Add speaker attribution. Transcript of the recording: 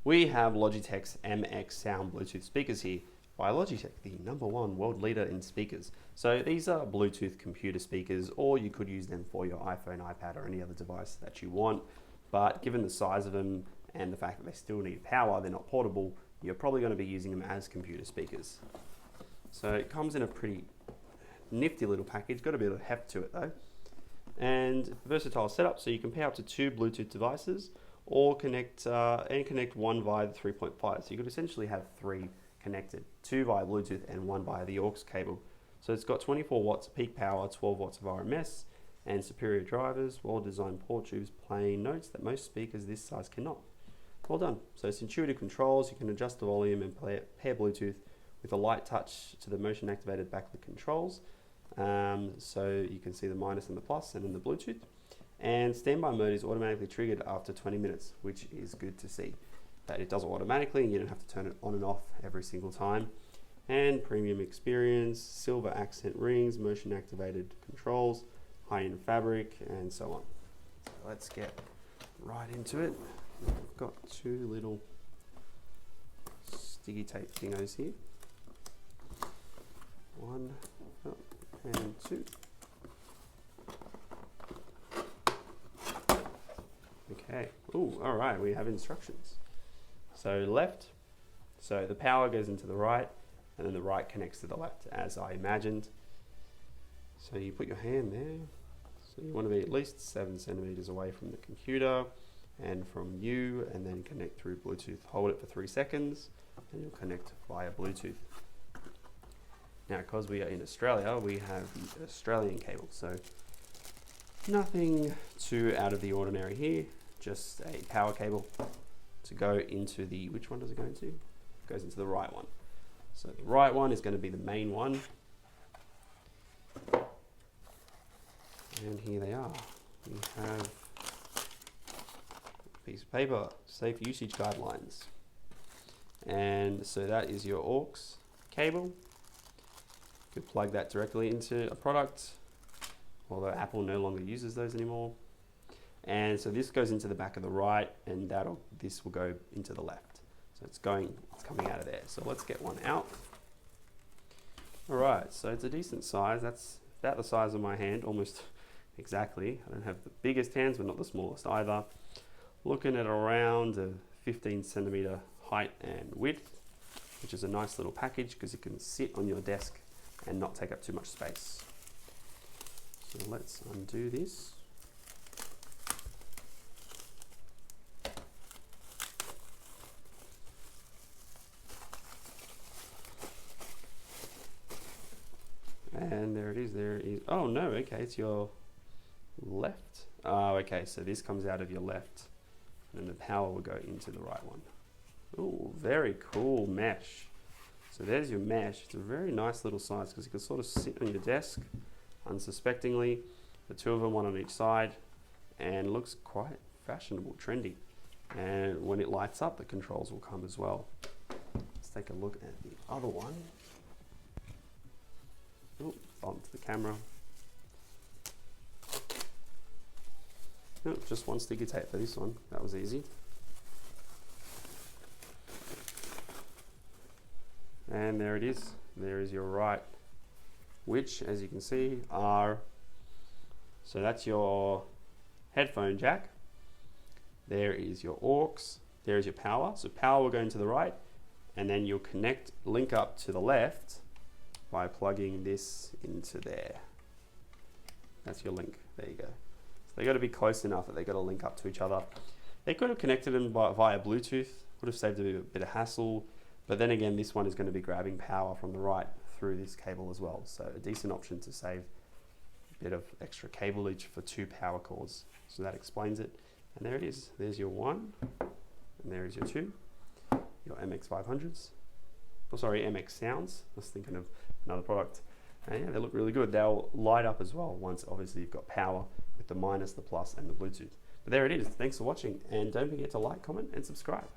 Speaker 1: We have Logitech's MX Sound Bluetooth speakers here by Logitech, the #1 world leader in speakers. So these are Bluetooth computer speakers, or you could use them for your iPhone, iPad, or any other device that you want. But given the size of them and the fact that they still need power, they're not portable, you're probably going to be using them as computer speakers. So it comes in a pretty nifty little package, got a bit of heft to it though. And versatile setup, so you can pair up to 2 Bluetooth devices or connect one via the 3.5. So you could essentially have 3 connected, 2 via Bluetooth and 1 via the aux cable. So it's got 24 watts of peak power, 12 watts of RMS, and superior drivers, well-designed port tubes playing notes that most speakers this size cannot. Well done. So it's intuitive controls. You can adjust the volume and pair Bluetooth with a light touch to the motion-activated backlit controls. So you can see the minus and the plus, and then the Bluetooth. And standby mode is automatically triggered after 20 minutes, which is good to see. That it does it automatically and you don't have to turn it on and off every single time. And premium experience, silver accent rings, motion activated controls, high-end fabric, and so on. So let's get right into it. I've got 2 little sticky tape thingos here. 1 and 2. Okay, ooh, all right, we have instructions. So left, so the power goes into the right, and then the right connects to the left, as I imagined. So you put your hand there. So you want to be at least 7 centimeters away from the computer and from you, and then connect through Bluetooth. Hold it for 3 seconds, and you'll connect via Bluetooth. Now, because we are in Australia, we have the Australian cable, so nothing too out of the ordinary here, just a power cable to go into the, which one does it go into? It goes into the right one. So the right one is going to be the main one. And here they are. We have a piece of paper, safe usage guidelines. And so that is your aux cable. You could plug that directly into a product, although Apple no longer uses those anymore. And so this goes into the back of the right, and this will go into the left. So it's coming out of there. So let's get one out. All right, so it's a decent size. That's about the size of my hand, almost exactly. I don't have the biggest hands, but not the smallest either. Looking at around a 15 centimeter height and width, which is a nice little package because it can sit on your desk and not take up too much space. So let's undo this. And there it is, oh no, okay, it's your left. Oh, okay, so this comes out of your left, and then the power will go into the right one. Oh, very cool mesh. So there's your mesh. It's a very nice little size because it can sort of sit on your desk unsuspectingly. The 2 of them, one on each side, and looks quite fashionable, trendy. And when it lights up, the controls will come as well. Let's take a look at the other one. Oh, onto the camera. Oh, just 1 sticky tape for this one. That was easy. And there it is. There is your right, which, as you can see, so that's your headphone jack. There is your aux. There is your power. So power will go into the right, and then you'll link up to the left by plugging this into there. That's your link. There you go. So they got to be close enough that they got to link up to each other. They could have connected them via Bluetooth. Would have saved a bit of hassle. But then again, this one is going to be grabbing power from the right through this cable as well. So a decent option to save a bit of extra cableage for 2 power cords. So that explains it. And there it is. There's your 1, and there is your 2, your MX 500s. Oh, sorry, MX Sounds. I was thinking of another product. And yeah, they look really good. They'll light up as well once obviously you've got power with the minus, the plus, and the Bluetooth. But there it is. Thanks for watching, and don't forget to like, comment, and subscribe.